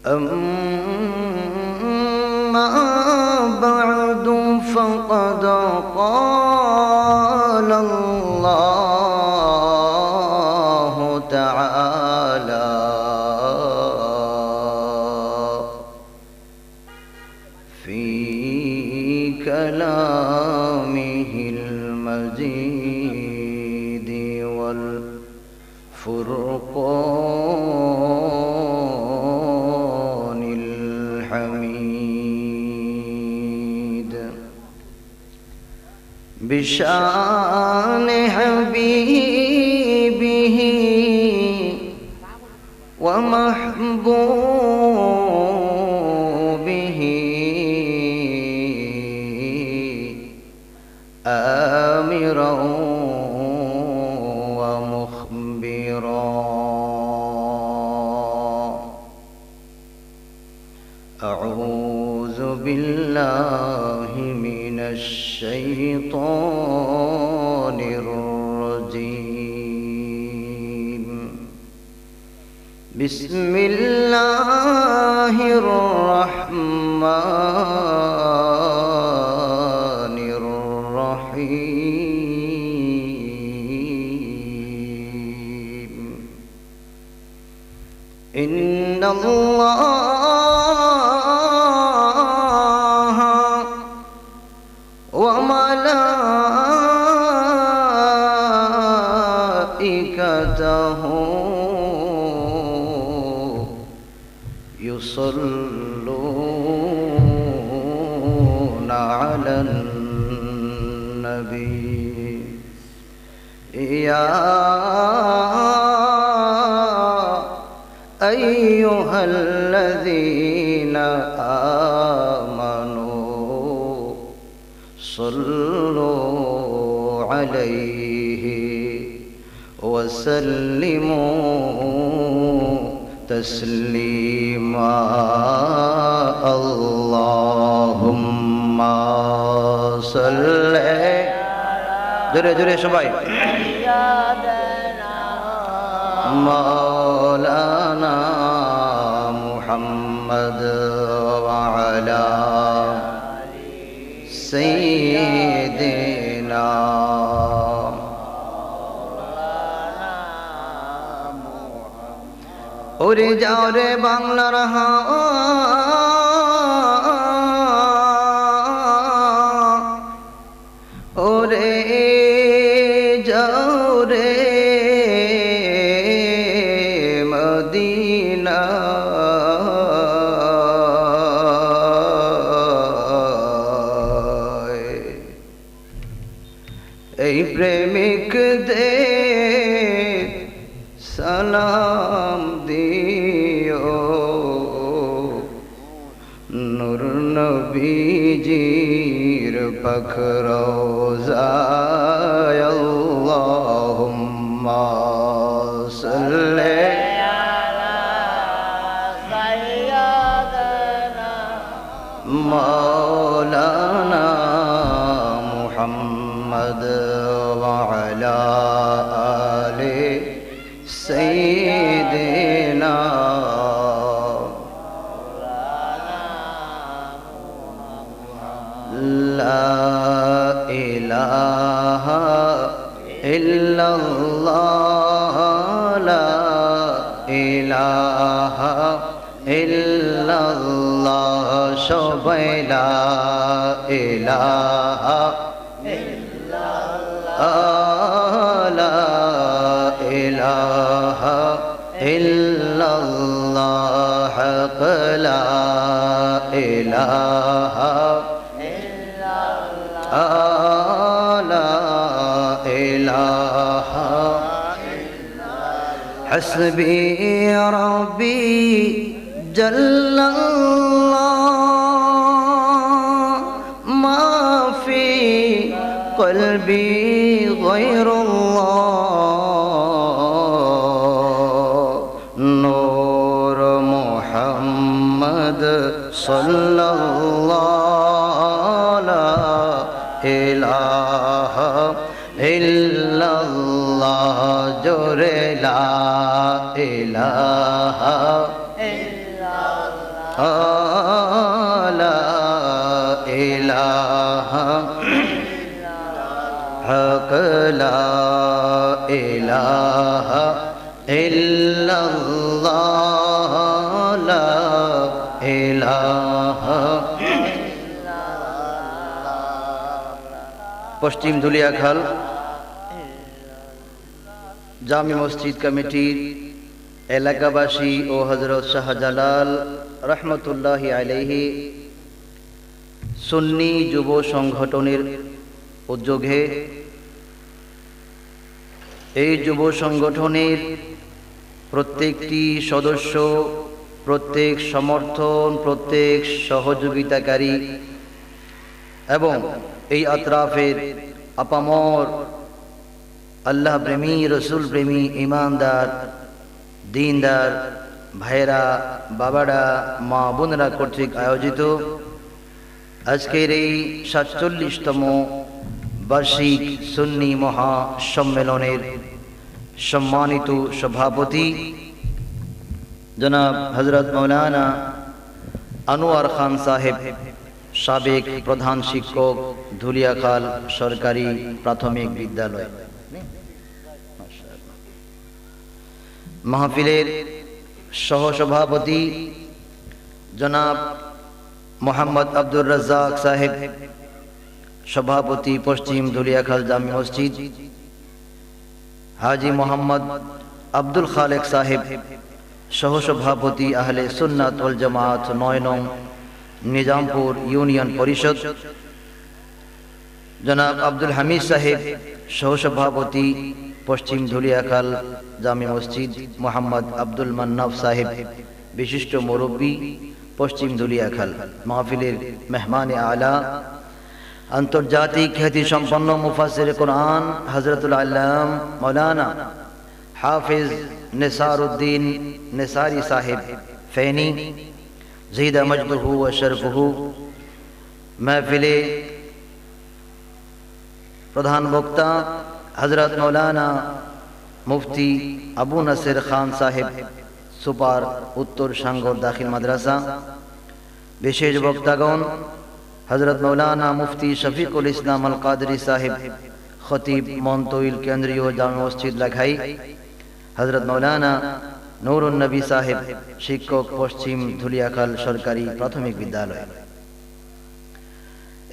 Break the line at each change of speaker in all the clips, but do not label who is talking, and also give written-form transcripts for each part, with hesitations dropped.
أما بعد فقد قال الله تعالى في كلامه المجيد والفرقان الحميد بشأن حبيبه ومحبوبه آمرا ومخبرا. أعوذ بالله من الشيطان الرجيم. بسم الله الرحمن الرحيم. إن الله وملائكته يصلون على النبي. يا أيها الذين آمنوا صلوا عليه وسلموا تسليما. اللهم صل جري جري সবাই مولانا محمد وعلى سيدنا ওরে যাও রে বাংলার ওরে যাও রে মদিনা। এই প্রেমিক দে সালাম দিও নূর নবীজির পাক রওজায়। আল্লাহুম্মা সাল্লি আলা সাইয়্যিদিনা মাওলানা মুহাম্মদ ওয়া আলা আলি سيدنا. لا إله إلا الله لا إله إلا الله সবাই লা ইলাহা ইল্লাল্লাহ লা ইলাহা ইল্লাল্লাহ লা ইলাহা ইল্লাল্লাহ লা ইলাহা হাসবি রব্বি জাল্লাল্লাহ মা ফি কলবি গায়রুল্লাহ নূর মুহাম্মদ সাল্লাল্লাহু লা ইলাহা ইল্লাল্লাহ জোরে লা ইলাহা ইল্লাল্লাহ লা ইলাহা হক লা ইলাহা ইল্লাল্লাহ লা ইলাহা। পশ্চিম ধুলিয়াখাল জামি মসজিদ কমিটির এলাকাবাসী ও হযরত শাহজালাল রহমতুল্লাহি আলাইহি সুন্নি যুব সংগঠনের উদ্যোগে এই যুব সংগঠনের প্রত্যেকটি সদস্য, প্রত্যেক সমর্থন, প্রত্যেক সহযোগিতাকারী এবং এই আতরাফের আপামর আল্লাহ প্রেমী, রসুল প্রেমী, ইমানদার, দিনদার ভাইরা, বাবারা, মা বোনেরা কর্তৃক আয়োজিত আজকের এই ৪৭তম বার্ষিক সুন্নি মহা সম্মেলনের সম্মানিত সভাপতি জনাব হযরত মাওলানা আনোয়ার খান সাহেব, সাবেক প্রধান শিক্ষক, ধুলিয়াখাল সরকারি প্রাথমিক বিদ্যালয়। মাহফিলের সহসভাপতি জনাব মোহাম্মদ আব্দুর রাজ্জাক সাহেব, সভাপতি পশ্চিম ধুলিয়াখাল জামি মসজিদ। হাজি মোহাম্মদ আব্দুল খালেক সাহেব, সহসভাপতি আহলে সুন্নাত ওয়াল জামাত ৯ নং নিজামপুর ইউনিয়ন পরিষদ। জনাব আব্দুল হামিদ সাহেব, সহসভাপতি পশ্চিম ধুলিয়াখাল জামি মসজিদ। মোহাম্মদ আব্দুল মান্নাফ সাহেব, বিশিষ্ট মুরব্বী পশ্চিম ধুলিয়াখাল। মাহফিলের মেহমানে আলা আন্তর্জাতিক খ্যাতি সম্পন্ন মুফাসসির কোরআন হযরতুল আল্লাম মাওলানা হাফিজ নিসারউদ্দিন নিসারি সাহেব ফেনী, ज़ीदा मजदुहु व शरफुहु। महफिले प्रधान वक्ता हजरत मौलाना मुफ्ती अबू नसीर खान साहेब, सुपार उत्तर सांगोर दाखिल मदरसा। विशेष वक्तागण हजरत मौलाना मुफ्ती शफीकुल इस्लाम अल कादरी साहेब, खतीब मोंतोइल केंद्रीय जामा मस्जिद लाखाई। हजरत मौलाना নুরুন নবী সাহেব, শিক্ষক পশ্চিম ধুলিয়াখাল সরকারি প্রাথমিক বিদ্যালয়।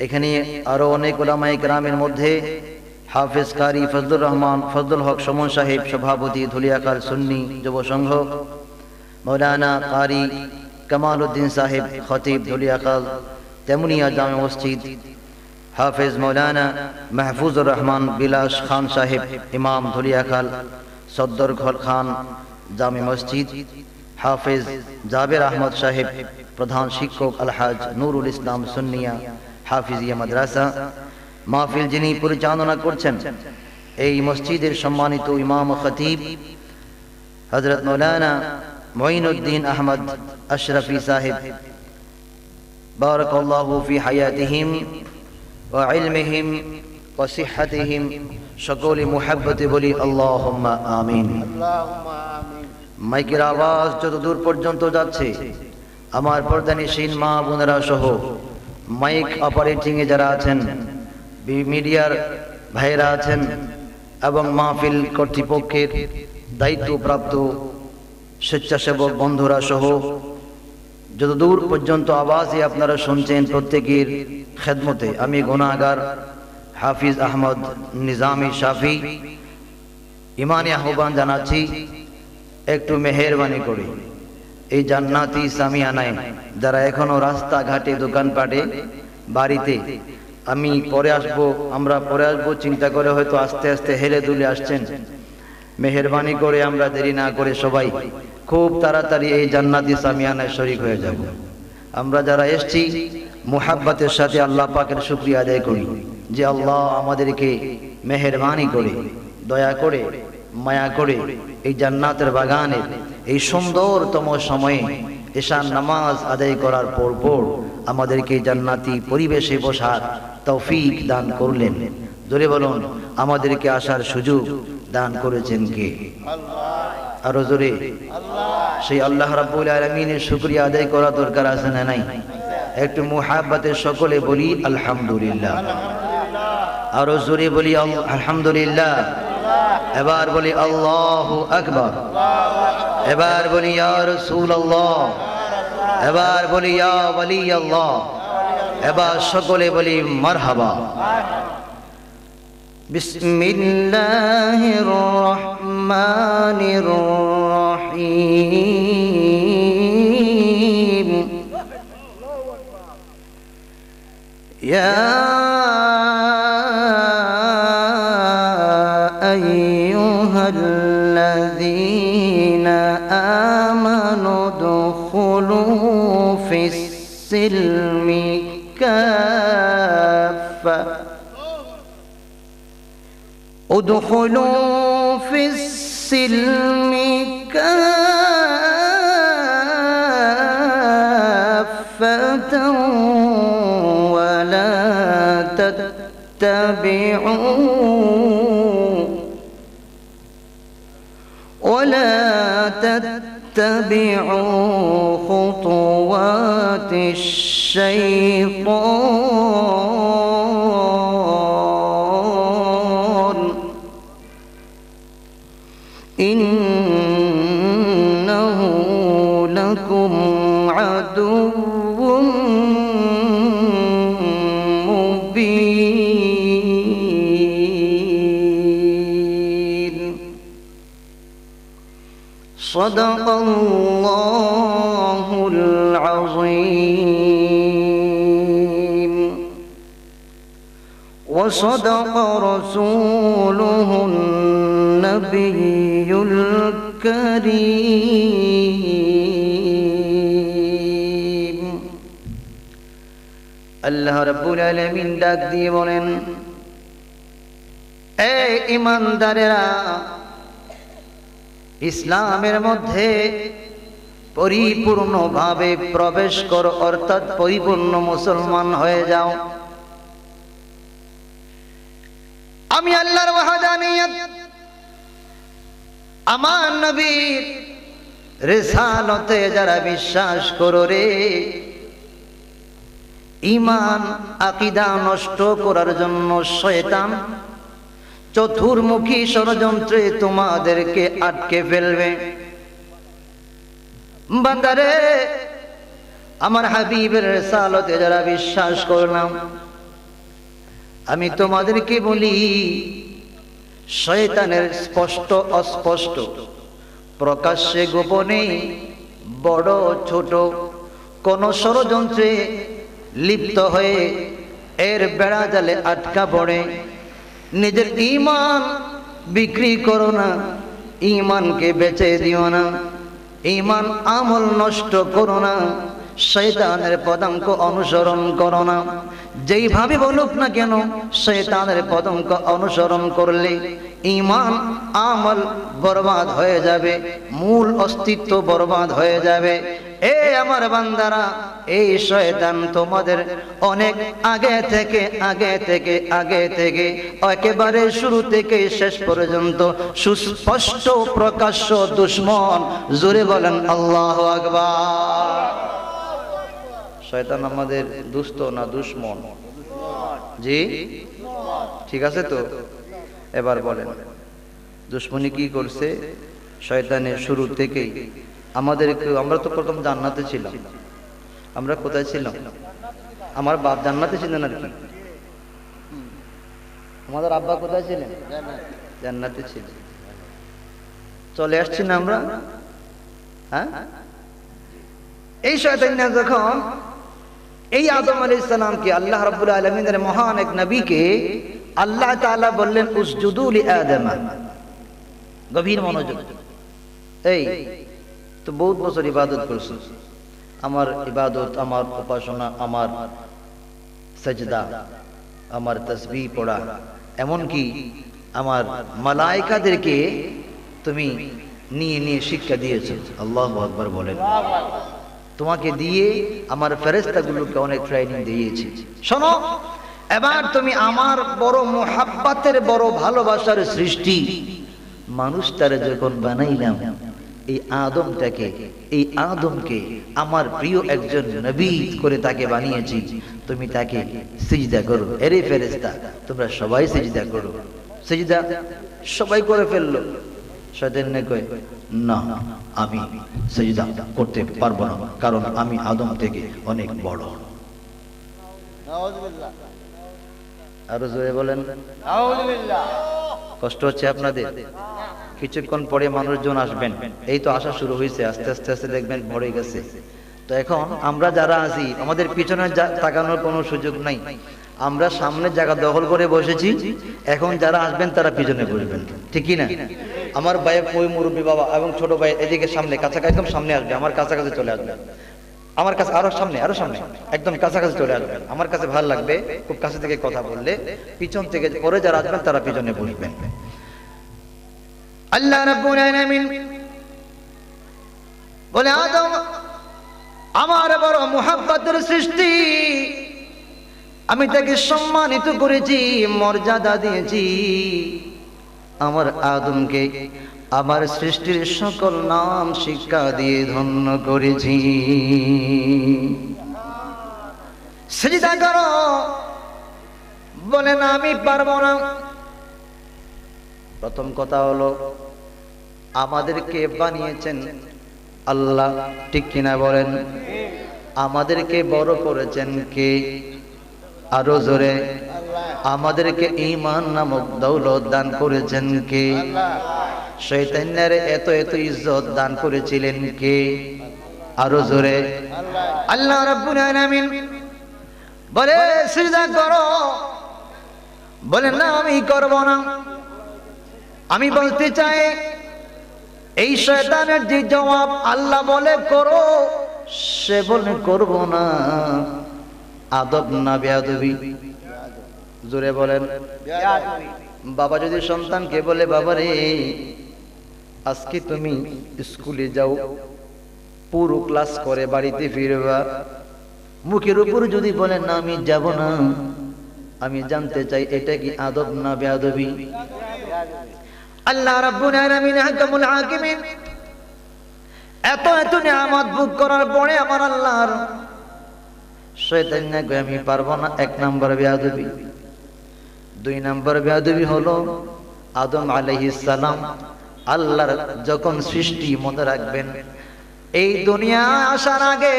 এখানে আরো অনেক উলামায়ে কেরামের মধ্যে হাফেজ কারি ফজলুর রহমান ফজলুল হক সুমন সাহেব, সভাপতি ধুলিয়াখাল সুন্নি যুব সংঘ। মৌলানা কারি কামাল উদ্দিন সাহেব, খতিব ধুলিয়াখাল তেমুনিয়া জামে মসজিদ। হাফেজ মৌলানা মাহফুজুর রহমান বিলাস খান সাহেব, ইমাম ধুলিয়াখাল সদ্দর খান জামে মসজিদ। হাফেজ জাবের আহমদ সাহেব, প্রধান শিক্ষক আলহাজ নুরুল ইসলাম সুন্নিয়া হাফিজিয়া মাদ্রাসা। মাহফিল যিনি পরিচালনা করছেন এই মসজিদের সম্মানিত ইমাম ও খতিব হযরত মাওলানা মুঈনুদ্দিন আহমদ আশরাফি সাহেব, বারাকাল্লাহু ফি হায়াতিহিম ওয়া ইলমিহিম ওয়া সিহহাতিহিম। সকলে মুহাব্বতে বলি আল্লাহুম্মা আমিন। মাইকের আওয়াজ যত দূর পর্যন্ত যাচ্ছে, আমার পর্দানিশীন মা বোনেরা সহ মাইক অপারেটিং এ যারা আছেন, মিডিয়ার ভাইরা আছেন এবং মাহফিল কর্তৃপক্ষের দায়িত্বপ্রাপ্ত স্বেচ্ছাসেবক বন্ধুরা সহ যত দূর পর্যন্ত আওয়াজে আপনারা শুনছেন, প্রত্যেকের খেদমতে আমি গুনাহগার হাফিজ আহমদ নিজামি শাফি ইমানি আহ্বান জানাচ্ছি, একটু মেহেরবানি করে এই জান্নাতি সামিয়ানায় যারা এখনো রাস্তাঘাটে, দোকানপাটে, বাড়িতে, আমি পরে আসবো, আমরা পরে আসবো চিন্তা করে হয়তো আস্তে আস্তে হেলে দুলে আসছেন, মেহেরবানি করে আমরা দেরি না করে সবাই খুব তাড়াতাড়ি এই জান্নাতি সামিয়ানায় শরীক হয়ে যাব। আমরা যারা এসছি মুহাব্বতের সাথে আল্লাহ পাকের শুকরিয়া আদায় করি যে আল্লাহ আমাদেরকে মেহেরবানি করে, দয়া করে, মায়া করে এই জান্নাতের বাগানের এই সুন্দরতম সময়ে ঈশার নামাজ আদায় করার পর আমাদেরকে জান্নাতি পরিবেশে বসার তৌফিক দান করলেন। জোরে বলুন, আমাদেরকে আসার সুযোগ দান করেছেন কে? আল্লাহ। আরো জোরে সেই আল্লাহ রাব্বুল আলামিনের শুকরিয়া আদায় করা দরকার আছে না নাই? একটু মুহাব্বতে সকলে বলি আলহামদুলিল্লাহ। আরো জোরে বলি আলহামদুলিল্লাহ। এবার বলি আল্লাহু আকবার। এবার বলি ইয়া রাসূলুল্লাহ। এবার বলি ইয়া ওয়ালি আল্লাহ। এবার সকলে বলি মারহাবা। বিসমিল্লাহির রহমানির রহিম। ইয়া আইয়ুহাল্লাযীনা আমানু দুখুলু ফিস-সিলমি কাফা ادخلوا في السلم كافة ولا تتبعوا خطوات الشيطان إنه لكم عدو مبين صدق الله العظيم وصدق رسوله النبي الكريم আল্লাহ রাব্বুল আলামিন ডাক দিয়ে বলেন, এই ঈমানদারেরা, ইসলামের মধ্যে পরিপূর্ণভাবে প্রবেশ করো, অর্থাৎ পরিপূর্ণ মুসলমান হয়ে যাও। আমি আল্লাহর ওয়াহদানিয়ত, আমার নবীর রিসালতে যারা বিশ্বাস করো রে, ঈমান আকীদা নষ্ট করার জন্য শয়তান চতুর্মুখী ষড়যন্ত্রে তোমাদেরকে আটকে ফেলবে। বান্দারে, আমার হাবিবের রিসালতে যারা বিশ্বাস করলাম, আমি তোমাদেরকে বলি, শয়তানের স্পষ্ট অস্পষ্ট, প্রকাশ্যে গোপনে, বড় ছোট কোন ষড়যন্ত্রে লিপ্ত হয়ে এর বেড়া জালে আটকা পড়ে নিজের ঈমান বিক্রি করো না, ঈমানকে বেচে দিও না, ঈমান আমল নষ্ট করো না, শয়তানের পদাঙ্ক অনুসরণ করো না। যেইভাবে বলুক না কেন, শয়তানের পদাঙ্ক অনুসরণ করলে ঈমান আমল বরবাদ হয়ে যাবে, মূল অস্তিত্ব বরবাদ হয়ে যাবে। এ আমার বান্দারা, এই শয়তান তোমাদের অনেক আগে থেকে একেবারে শুরু থেকে শেষ পর্যন্ত সুস্পষ্ট প্রকাশ্য দুশমন। জোরে বলেন আল্লাহু আকবার। শয়তান আমাদের দুষ্ট না দুশমন? জি, ঠিক আছে তো? এবার বলেন, দুশমনি কি করছে? শয়তানের শুরু থেকেই আমাদেরকে, আমরা তো প্রথম জান্নাতে ছিলাম। আমরা কোথায় ছিলাম? আমার বাপ জান্নাতে ছিলেন আর কি। আমাদের আব্বা কোথায় ছিলেন? জান্নাতে ছিলেন। চলে আসছি না আমরা? হ্যাঁ, এই শয়তান যখন এই আদম আলাইহিস সালামকে, আল্লাহ রাব্বুল আলামিনের মহান এক নবীকে আল্লাহ তাআলা বললেন উসজুদু লি আদম। গভীর মনোযোগ। এই তো বহুত বছর ইবাদত করছি, আমার ইবাদত, আমার উপাসনা, আমার সাজদা, আমার তাসবিহ পড়া, এমনকি আমার মালায়েকাদেরকে তুমি নিয়ে নিয়ে শিক্ষা দিয়েছো। আল্লাহু আকবার বলেন। তোমাকে দিয়ে আমার ফেরেশতাগুলোকে অনেক ট্রেনিং দিয়েছি। শোনো, এবার তুমি আমার বড় মুহাব্বতের, বড় ভালোবাসার সৃষ্টি মানুষটারে যখন বানাইলাম, এই আদমকে আমার প্রিয় একজন নবী করে তাকে বানিয়েছি, তুমি তাকে সিজদা করো। এরে ফেরেশতা, তোমরা সবাই সিজদা করো। সিজদা সবাই করে ফেললো। শয়তান কয়, না, আমি সিজদা করতে পারবো না, কারণ আমি আদম থেকে অনেক বড়।
নাউযুবিল্লাহ।
আরো জোরে বলেন।
নাউযুবিল্লাহ।
কষ্ট হচ্ছে আপনাদের? কিছুক্ষণ পরে মানুষজন আসবেন, এই তো আসা শুরু হয়েছে, আস্তে আস্তে আস্তে দেখবেন ভরে গেছে। তো এখন আমরা যারা আছি, আমাদের পিছনে তাকানোর কোনো সুযোগ নাই, আমরা সামনের জায়গা দখল করে বসেছি। এখন যারা আসবেন তারা পিছনে বসবেন, ঠিক কি না? আমার ভাই, ওই মুরব্বী বাবা এবং ছোট ভাই এদিকে সামনে, কাছাকাছি একদম সামনে আসবে, আমার কাছাকাছি চলে আসবে, আমার কাছে আরো সামনে একদম কাছাকাছি চলে আসবেন। আমার কাছে ভালো লাগবে খুব কাছে থেকে কথা বললে। পিছন থেকে পরে যারা আসবেন তারা পিছনে বসবেন। আল্লাহ রাব্বুল আলামিন বলে, আদম আমার বড় মুহাব্বতের সৃষ্টি, আমি তাকে সম্মানিত করেছি, মর্যাদা দিয়েছি। আমার আদমকে আমার সৃষ্টির সকল নাম শিক্ষা দিয়ে ধন্য করেছি। সিজদা করো, বলে না আমি পারবো না। প্রথম কথা হলো, আমাদেরকে বানিয়েছেন আল্লাহ, ঠিক কিনা বলেন? আমাদেরকে বড় করেছেন কে? আরো জোরে। আমাদেরকে ঈমান নামক দৌলত দান করেছেন কে? শয়তানের এত এত ইজ্জত দান করেছিলেন কে? আরো জোরে। আল্লাহ রাব্বুল আলামিন বলে সিজদা করো, বলে না আমি করব না। আমি বলতে চাই, এই শয়তানের যে জবাব আল্লাহ বলে করো, সে বলে করব না, আদব না বেয়াদবি? জোরে বলেন। বাবা যদি সন্তানকে বলে, বাবা রে আজকে তুমি স্কুলে যাও, পুরো ক্লাস করে বাড়িতে ফিরবা, মুখের উপর যদি বলে না আমি যাব না, আমি জানতে চাই এটা কি আদব না বেয়াদবি? আল্লাহ রাব্বুল আলামিন হাকামুল হাকিমিন, এত এত নিয়ামত ভোগ করার পরে আমার আল্লাহর শয়তান না কই আমি পারবো না। এক নম্বর বেয়াদবি। দুই নম্বর বেয়াদবি হলো, আদম আলাইহিস সালাম আল্লাহর যখন সৃষ্টি, মনে রাখবেন, এই দুনিয়া আসার আগে,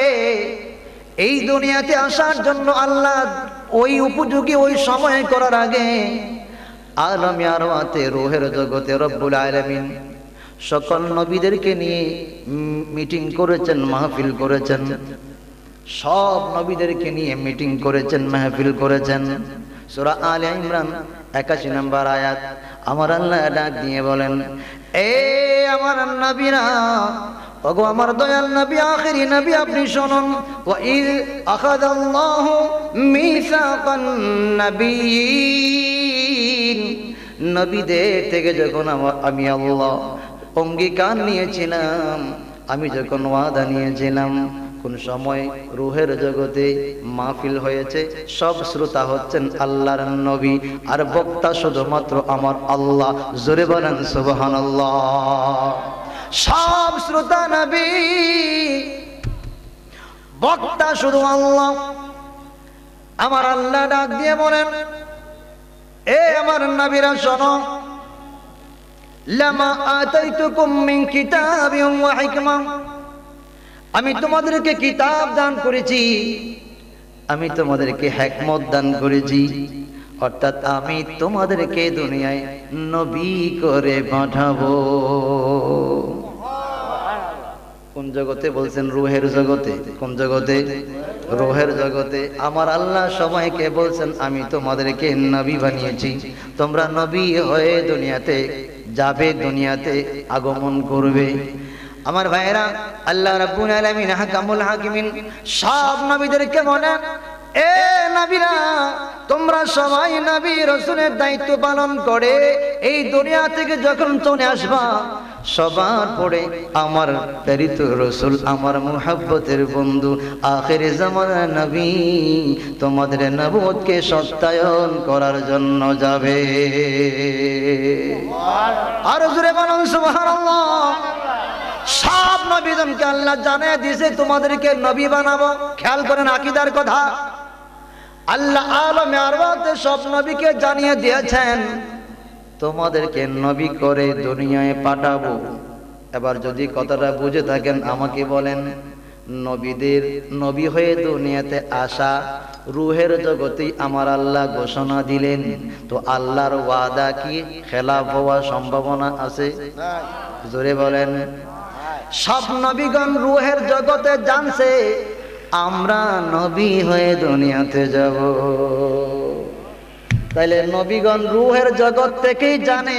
এই দুনিয়াতে আসার জন্য আল্লাহ ওই উপযোগী ওই সময় করার আগে আলমে আরওয়াতে রূহের জগতে রব্বুল আলামিন সকল নবীদেরকে নিয়ে মিটিং করেছেন, মাহফিল করেছেন। সব নবীদেরকে নিয়ে মিটিং করেছেন, মাহফিল করেছেন। সূরা আলে ইমরান 81 নম্বর আয়াত আমার আল্লাহ ডাক দিয়ে বলেন, এ আমার নবীরা, ওগো আমার দয়াল নবী, আখেরি নবী, আপনি শুনুন। ওয়া ইয আখাযাল্লাহু মিসাকান নাবিয়্যিন, নবীদের থেকে যখন আমি আল্লাহ অঙ্গীকার নিয়েছিলাম, আমি যখন ওয়াদা নিয়েছিলাম। কোন সময়? রূহের জগতে মাহফিল হয়েছে, সব শ্রোতা হচ্ছেন আল্লাহর নবী, আর বক্তা শুধুমাত্র আমার আল্লাহ। জোরে বলেন সুবহানাল্লাহ। সব শ্রোতা নবী, বক্তা শুধু আল্লাহ। আমার আল্লাহ ডাক দিয়ে বলেন, এ আমার নবীরা শোনো, লামা আতাইতুকুম মিন কিতাবিন ওয়া হিকমা, আমি তোমাদেরকে কিতাব দান করেছি, আমি তোমাদেরকে হিকমত দান করেছি, অর্থাৎ আমি তোমাদেরকে দুনিয়ায় নবী করে পাঠাবো। কোন জগতে বলছেন? রূহের জগতে। কোন জগতে? রূহের জগতে। আমার আল্লাহ সবাইকে বলছেন, আমি তোমাদেরকে নবী বানিয়েছি, তোমরা নবী হয়ে দুনিয়াতে যাবে, দুনিয়াতে আগমন করবে। আমার ভাইরা, আল্লাহ রাব্বুল আলামিন হাকামুল হাকিমিন সব নবীদেরকে বলেন, এ নবীরা, তোমরা সবাই নবী রাসূলের দায়িত্ব পালন করে এই দুনিয়া থেকে যখন চলে আসবা, সবার পরে আমার প্রেরিত রাসূল, আমার মুহাব্বতের বন্ধু, আখির জামানার নবী তোমাদের নবুয়তকে সত্যায়ন করার জন্য যাবে। আর জোরে বলুন সুবহানাল্লাহ। সব নবীগণকে আল্লাহ জানিয়ে দিয়েছে তোমাদেরকে নবী বানাবো। খেয়াল করেন আকীদার কথা। আল্লাহ আলমে আরওয়াতে সব নবীকে জানিয়ে দিয়েছেন তোমাদেরকে নবী করে দুনিয়ায় পাঠাবো। এবার যদি কথাটা বুঝে থাকেন আমাকে বলেন, নবীদের নবী হয়ে দুনিয়াতে আসা রূহের জগতে আমার আল্লাহ ঘোষণা দিলেন, তো আল্লাহর ওয়াদা কি খেলাফ হওয়ার সম্ভাবনা আছে? জোরে বলেন। সব নবীগণ রূহের জগতে জানছে আমরা নবী হয়ে দুনিয়াতে যাব। তাইলে নবীগণ রূহের জগৎ থেকেই জানে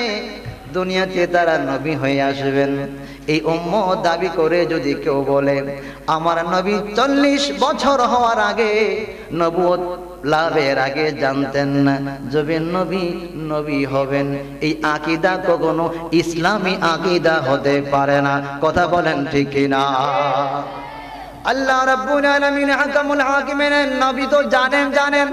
দুনিয়াতে তারা নবী হয়ে আসবেন। এই উম্মত দাবি করে যদি কেউ বলে আমার নবী 40 বছর হওয়ার আগে, নবুয়ত লাভের আগে জানতেন না যবে নবী হবেন, এই আকীদা কখনো ইসলামী আকীদা হতে পারে না। কথা বলেন ঠিক কিনা? আল্লাহ রাব্বুল আলামিন হাকামুল হাকিমিন নবী তো জানেন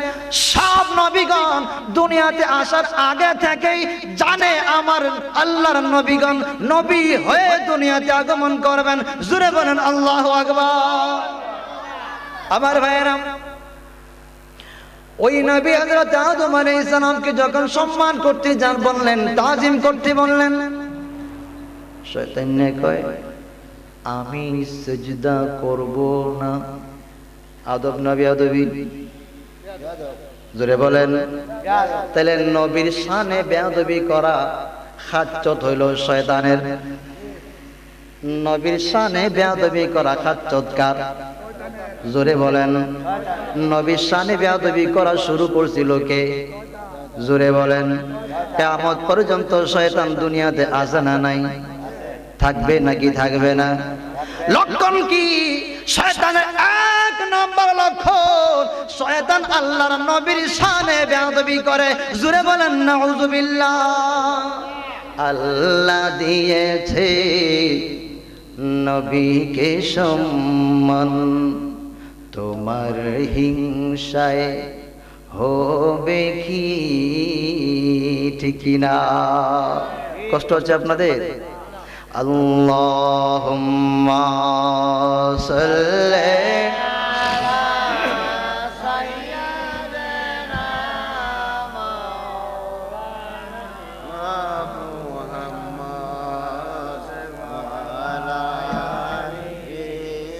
সব নবীগণ দুনিয়াতে আসার আগে থেকেই জানে আমার আল্লাহর নবীগণ নবী হয়ে দুনিয়াতে আগমন করবেন। জোরে বলেন আল্লাহু আকবার। আমার ভাইয়েরা, ওই নবী হযরত আদম আলাইহিস সালামকে যখন সম্মান করতে বললেন, তাজিম করতে বললেন, শয়তান কয় আমি সিজদা করব না। আদব না বেয়াদবি? জোরে বলেন। তাহলে নবীর শানে বেয়াদবি করা খাচ্চত হইল শয়তানের। নবীর শানে বেয়াদবি করা খাচ্চত কার? জোরে বলেন। নবীর শানে বেয়াদবি করা শুরু করছিল কে? জোরে বলেন। কিয়ামত পর্যন্ত শয়তান দুনিয়াতে আসে না নাই? থাকবে নাকি থাকবে না? লক্ষণ কি? শয়তানের এক নম্বর লক্ষণ, শয়তান আল্লাহর নবীর শানে বেয়াদবি করে। জোরে বলেন নাউযুবিল্লাহ। আল্লাহ দিয়েছে নবীকে সম্মান, তোমার হিংসায় হবে কি? ঠিক না? কষ্ট হচ্ছে আপনাদের? আল্লাহুম্মা সাল্লি আলা সাইয়্যিদিনা মাওলানা মুহাম্মাদ ওয়া আলা আলিহি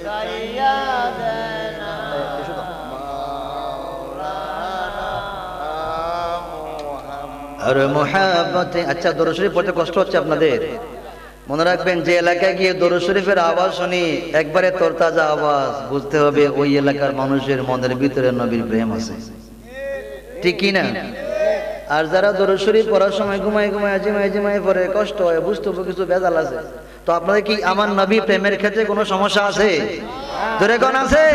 সাইয়্যিদিনা মাওলানা মুহাম্মাদ। আর মুহাব্বতে। আচ্ছা, দরুদ শরীফ পড়তে কষ্ট হচ্ছে আপনাদের? মনে রাখবেন, যে এলাকায় গিয়ে দরুদ শরীফের আওয়াজ শুনি একবারে তরতাজা আওয়াজ, বুঝতে হবে ওই এলাকার মানুষের মনের ভিতরে নবীর প্রেম আছে। ঠিক কি না? আর যারা দরুদ শরীফ পড়ার সময় ঘুমায় পড়ে, কষ্ট হয়, বুঝতে হবে কিছু ভেজাল আছে। তো আপনাদের কি আমার নবী প্রেমের ক্ষেত্রে কোনো সমস্যা আছে? ধরে কোন আছে?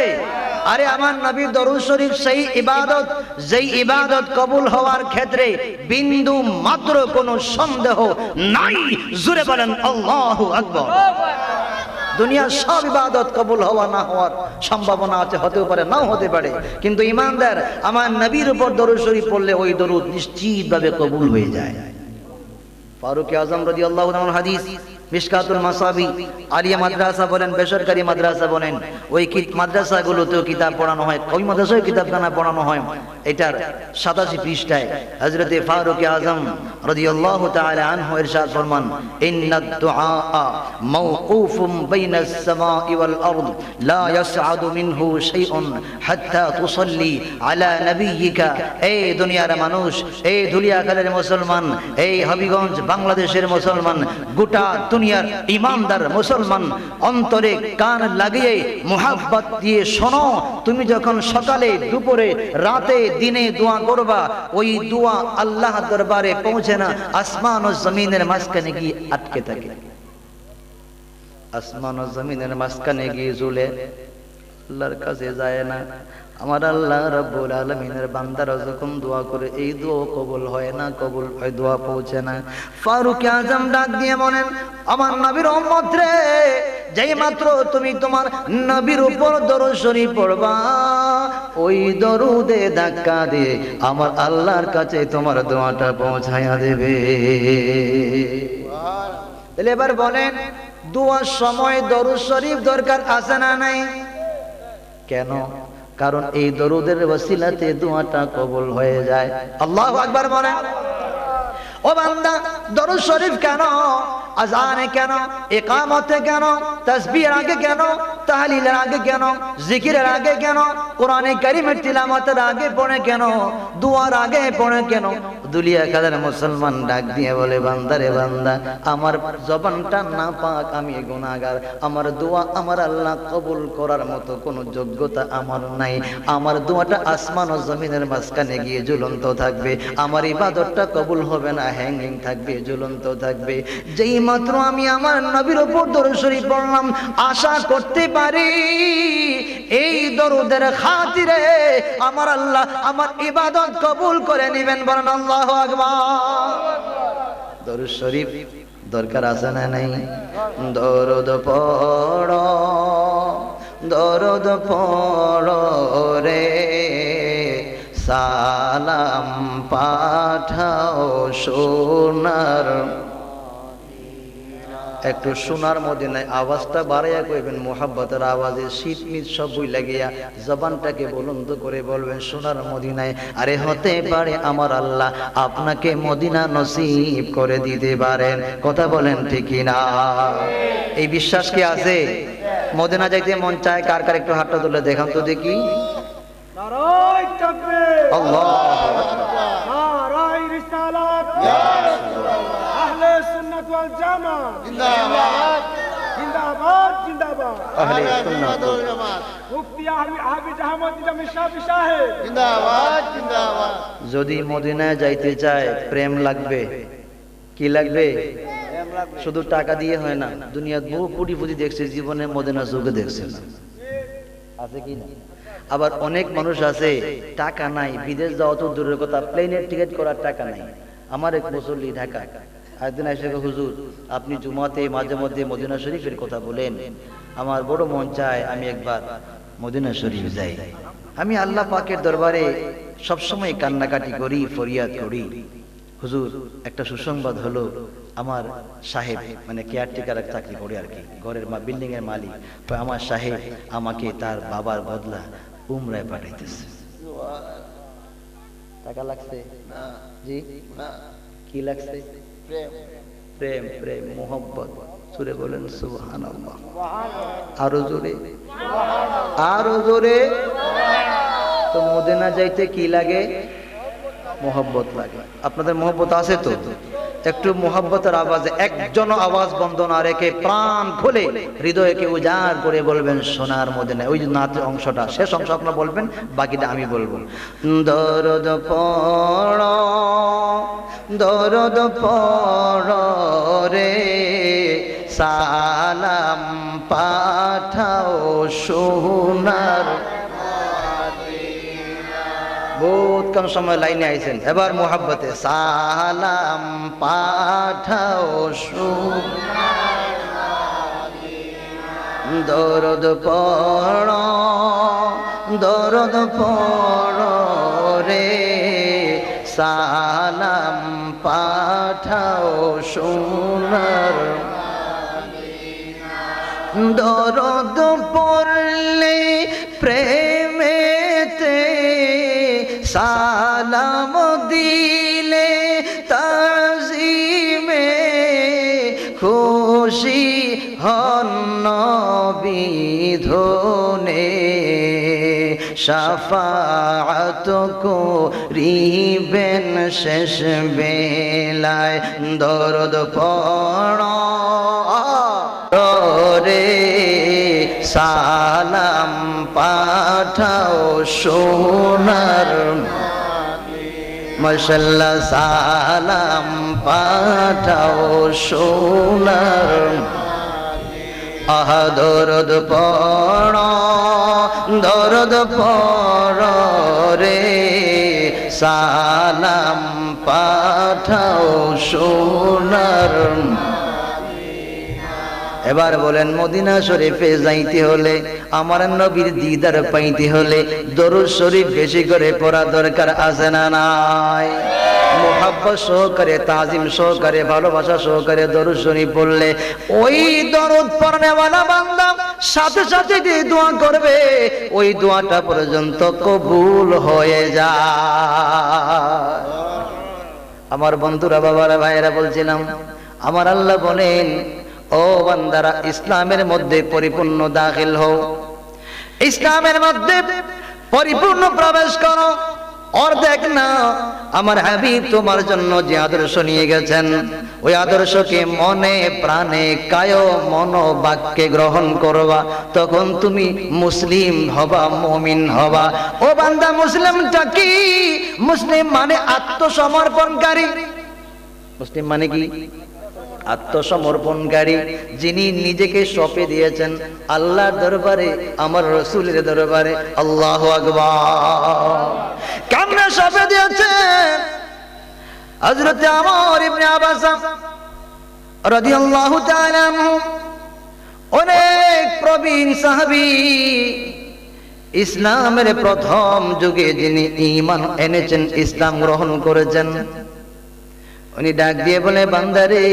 আরে আমার নবীর দরুদ শরীফ সেই ইবাদত, যেই ইবাদত কবুল হওয়ার ক্ষেত্রে বিন্দু মাত্র কোনো সন্দেহ নাই। জোরে বলেন আল্লাহু আকবার। দুনিয়ার সব ইবাদত কবুল হওয়া না হওয়ার সম্ভাবনা আছে, হতেও পারে নাও হতে পারে, কিন্তু ইমানদার আমার নবীর উপর দরুদ শরীফ পড়লে ওই দরুদ নিশ্চিতভাবে কবুল হয়ে যায়। ফারুক আজম রাদিয়াল্লাহু তাআলার হাদিস, মিশকাতুল মাসাবি, আলিয়া মাদ্রাসা বলেন, বেসরকারি মাদ্রাসা বলেন, ওই মাদ্রাসাগুলোতেও কিতাব পড়ানো হয়, ওই মাদ্রাসায় কিতাবখানা পড়ানো হয়। এটার 87 পৃষ্ঠায় হযরতে ফারুক আজম রাদিয়াল্লাহু তাআলা আনহু ইরশাদ ফরমান, ইন্নাদ দুআ মাওকুফুম বাইনাস সামাই ওয়াল আরদ লা ইয়াসআদু মিনহু শাইউন হাত্তা তুসাল্লি আলা নাবিয়্যিকা। এই দুনিয়ার মানুষ, এই ধুলিয়াখালের মুসলমান, এই হবিগঞ্জ বাংলাদেশের মুসলমান, গোটা দুনিয়ার ইমানদার মুসলমান, অন্তরে কান লাগিয়ে মুহাব্বত দিয়ে শোনো, তুমি যখন সকালে, দুপুরে, রাতে, দিনে দোয়া করবা, ওই দোয়া আল্লাহ দরবারে পৌঁছে না, আসমান ও জমিনের মাঝখানে গিয়ে আটকে থাকে। আসমান ও জমিনের মাঝখানে গিয়ে ঝুলে, আল্লাহর কাছে যায় না। আমার আল্লাহ রাব্বুল আলামিনের বান্দারা যখন দোয়া করে, এই দোয়া কবুল হয় না, কবুল হয়, দোয়া পৌঁছে না। ফারুক আজম ডাক দিয়ে বলেন, আমার নবীর উম্মত রে, যেই মাত্র তুমি তোমার নবীর উপর দরুদ শরীফ পড়বা, ওই দরুদে ধাক্কা দিয়ে আমার আল্লাহর কাছে তোমার দোয়াটা পৌঁছায়া দেবে। তাহলে এবার বলেন, দোয়ার সময় দরুদ শরীফ দরকার আছে না নাই? কেন? কারণ এই দরুদের ওসিলাতে দোয়াটা কবুল হয়ে যায়। আল্লাহু আকবার বলেন। ও বান্দা, দরুদ শরীফ কেন? আজানে কেন? ইকামতে কেন? তাসবিহের আগে কেন? তাহলিলের আগে কেন? জিকিরের আগে কেন? কোরআনে কারীমের তিলাওয়াতের আগে পড়ে কেন? দুয়ার আগে পড়ে কেন? দুলিয়া কাদের মুসলমান ডাক দিয়ে বলে, বান্দারে বান্দা, আমার জবানটা নাপাক, আমি গুনাহগার, আমার দোয়া আমার আল্লাহ কবুল করার মতো কোনো যোগ্যতা আমার নাই। আমার দোয়াটা আসমান ও জমিনের মাঝখানে গিয়ে ঝুলন্ত থাকবে, আমার ইবাদতটা কবুল হবে না, হ্যাঙ্গিং থাকবে, ঝুলন্ত থাকবে। যেই মাত্র আমি আমার নবীর উপর দরুদ শরীফ পড়লাম, আশা করতে পারি এই দরুদের খাতিরে আমার আল্লাহ আমার ইবাদত কবুল করে নেবেন। বলেন আল্লাহু আকবার। দরুদ শরীফ দরকার আছে না নাই? দরুদ পড়ো, দরুদ পড়ো রে, সালাম পাঠাও সোনার। একটু সোনার মদিনায় আওয়াজটা বাড়াইয়া কইবেন, মোহাব্বতের আওয়াজে শীত মিত সব বই লাগিয়া জবানটাকে বুলন্দ করে বলবেন সোনার মদিনায়। আরে হতে পারে আমার আল্লাহ আপনাকে মদিনা নসিব করে দিতে পারেন। কথা বলেন ঠিক না? এই বিশ্বাস কি আছে? মদিনা যাইতে মন চায় কার কার? একটু হাতটা তুলে দেখান তো দেখি।
নারায়ে তাকবীর,
আল্লাহু
নারায়ে রিসালাত, আহলে সুন্নাত ওয়াল জামাত জিন্দাবাদ, জিন্দাবাদ, জিন্দাবাদ।
আহলে সুন্নাত ওয়াল
জামাত, মুফতি হাফিজ আহমদ জামি সাহেব সাহেব জিন্দাবাদ, জিন্দাবাদ।
যদি মদিনায় যাইতে চায় প্রেম লাগবে। কি লাগবে? শুধু টাকা দিয়ে হয় না। দুনিয়ার বহু কোটিপতি দেখছে, জীবনে মদিনা চোখে দেখছে না। আছে কি না? আবার অনেক মানুষ আছে টাকা নাই, বিদেশ যাওয়া তো দূরের কথা, প্লেনের টিকিট করার টাকা নাই। আমার এক মুসল্লি ঢাকা একদিন এসে, হুজুর আপনি জুমাতে মাঝে মধ্যে মদিনা শরীফের কথা বলেন, আমার বড় মন চায় আমি একবার মদিনা শরীফ যাই। আমি আল্লাহ পাকের দরবারে সবসময় কান্নাকাটি করি, ফরিয়াদ করি। হুজুর একটা সুসংবাদ হলো, আমার সাহেব মানে কেয়ারটেকার চাকরি করে আর কি, ঘরের বিল্ডিং এর মালিক, তো আমার সাহেব আমাকে তার বাবার বদলা উমরায় পাঠাইতেছে। টাকা লাগছে? জি কি লাগছে? প্রেম, প্রেম, মোহব্বত। সুরে বলেন সুবহানাল্লাহ। আরো জোরে, আরো জোরে। তো মদিনা যাইতে কি লাগে? মোহব্বত লাগে। আপনাদের মোহব্বত আছে তো? একটু মোহব্বতের আওয়াজে, একজন আওয়াজ বন্ধ না রেখে প্রাণ খুলে হৃদয়কে উজাড় করে বলবেন সোনার মদিনা। ওই যে নাচের অংশটা, শেষ অংশ আপনারা বলবেন, বাকিটা আমি বলবো। দরদ পড়ো, দরদ পড়ো রে, সালাম পাঠাও সোনার। বহুত কম সময় লাইনে আইছেন, এবার মোহাব্বতে সালাম পাঠাও দরদ পড়ো, দরদ পড়ো রে, সালাম পাঠাও সোনার। দরদ পড়লে প্রেমেতে, সালাম দিলে তাজিমে, খুশি হন নবী ধনে, শাফাআত করিবেন শেষ বেলায়। দরদ পড়ো রে, সালাম পাঠাও সোনার মাশাআল্লাহ, সালাম পাঠাও সোনার। আহা দরদ পড়ো, দরদ পড়ো রে, সালাম পাঠাও সোনার। এবার বলেন মদিনা শরীফে যাইতে হলে আমার নবীর দিদার পাইতে হলে দরুদ শরীফ বেশি করে পড়া দরকার আছে না নাই? মোহাব্বত সহকারে, তাজিম সহকারে, ভালোবাসা সহকারে দরুদ শরীফ পড়লে ওই দরুদ পড়নেওয়ালা বান্দা সাথে সাথে যে দোয়া করবে ওই দোয়াটা পর্যন্ত কবুল হয়ে যায়। আমার বন্ধুরা, বাবারা, ভাইয়েরা, বলছিলাম আমার আল্লাহ বলেন, ও বান্দারা ইসলামের মধ্যে পরিপূর্ণ দাখিল হও, ইসলামের মধ্যে পরিপূর্ণ প্রবেশ করো। অর্ধেক না, আমার হাবিব তোমার জন্য যে আদর্শ নিয়ে গেছেন ওই আদর্শকে মনে প্রাণে কায় মনোবাক্যে গ্রহণ করবা, তখন তুমি মুসলিম হবা, মুমিন হবা। ও বান্দা, মুসলিমটা কি? মুসলিম মানে আত্মসমর্পণকারী। মুসলিম মানে কি? আত্মসমর্পণকারী, যিনি নিজেকে সঁপে দিয়েছেন আল্লাহর দরবারে, আমার রাসূলের দরবারে। আল্লাহু আকবার। কেমনে সঁপে দিয়েছেন? হযরত আমর ইবনে আবাস রাদিয়াল্লাহু তাআলা আনহু অনেক প্রবীণ সাহাবী, ইসলামের প্রথম যুগে যিনি ঈমান এনেছেন, ইসলাম গ্রহণ করেছেন, উনি ডাক দিয়ে বলে, বান্দারে,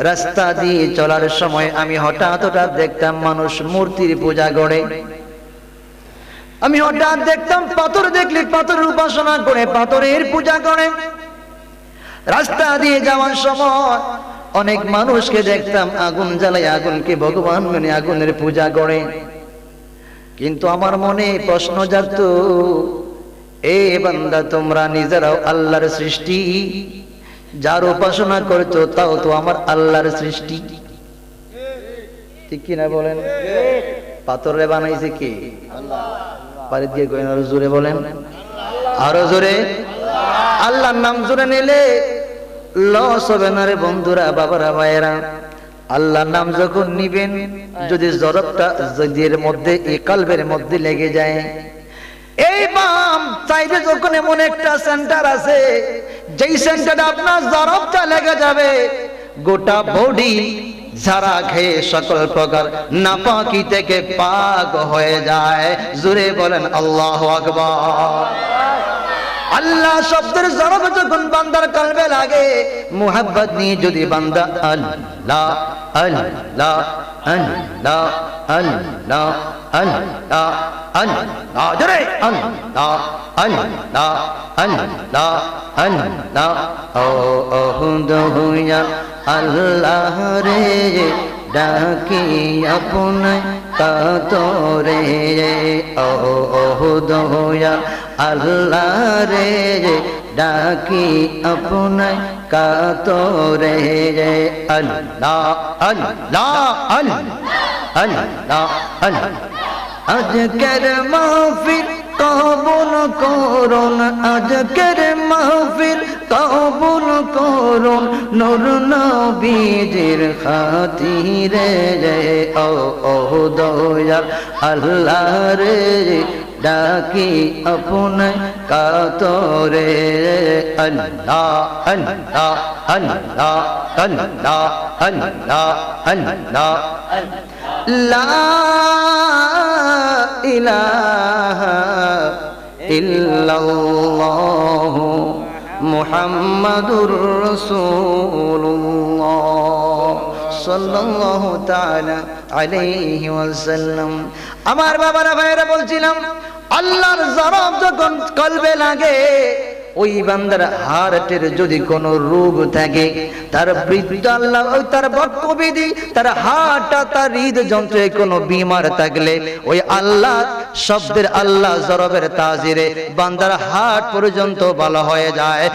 রাস্তা দিয়ে চলার সময় আমি হঠাৎ দেখতাম মানুষ মূর্তির পূজা করে। আমি হঠাৎ দেখতাম পাথর দেখলে পাথরের উপাসনা করে, পাথরের পূজা করে। রাস্তা দিয়ে যাওয়ার সময় অনেক মানুষকে দেখতাম আগুন জ্বালায়, আগুনকে ভগবান মানে আগুনের পূজা করে। কিন্তু আমার মনে প্রশ্ন জাগতো, এ বান্দা, তোমরা নিজেরাও আল্লাহর সৃষ্টি, যার উপাসনা করছো তাও তো আমার আল্লাহর সৃষ্টি, ঠিক কিনা বলেন? পাথরে বানাইছে কে? পারে দিয়ে কইন, আরো জোরে বলেন, আরো জোরে। আল্লাহর নাম জোরে নিলে লস হবে না রে বন্ধুরা, বাবারা, ভাইয়েরা। আল্লাহর নাম যখন নিবেন, যদি জরবটা যদি এর মধ্যে, এই কলবের মধ্যে লেগে যায়, এই বাম চাইবে যখন এমন একটা সেন্টার আছে যেই সেন্টারে আপনার জরবটা লেগে যাবে, গোটা বডি ঝাড়া খেয়ে সকল প্রকার নাপাকি থেকে পাক হয়ে যায়। জোরে বলেন আল্লাহু আকবার। আল্লাহ শব্দের জরব যখন বান্দার কলবে লাগে, মুহাব্বত নিয়ে যদি বান্দা আল্লাহ আল্লাহ আল্লাহ আল্লাহ আল্লাহ আল্লাহ জোরে আল্লাহ আল্লাহ আল্লাহ আল্লাহ, ও দহুয়া আল্লাহ রে, ডাকি আপনায় কাতরে, ও দহুয়া আল্লাহ রে, ডাকি আপনায় কাতরে। আল্লাহ আল্লাহ আল্লাহ আল্লাহ আল্লাহ। আজকের মাহফিল কবুল করুন, আজকের মাহফিল কবুল করুন, নূর নবীজির খাতিরে, ও দয়াল আল্লাহ রে, ডাকি আপনায় কাতরে। আল্লাহ আল্লাহ আল্লাহ আল্লাহ আল্লাহ আল্লাহ, লা ইলাহা ইল্লাল্লাহ মুহাম্মাদুর রাসূলুল্লাহ সাল্লাল্লাহু তাআলা আলাইহি ওয়াসাল্লাম। আমার বাবারা, ভাইয়েরা, বলছিলাম আল্লাহর জরব যখন কলবে লাগে, ওই বান্দার হার্টের যদি কোনো রোগ থাকে, তার বৃদ্ধ আল্লাহ তার বক্ষবিধি, তার হার্টটা, তার হৃদযন্ত্রে কোনো বিমার থাকলে ওই আল্লাহ শব্দের, আল্লাহ জরবের তাজিরে বান্দার হার্ট পর্যন্ত ভালো হয়ে যায়।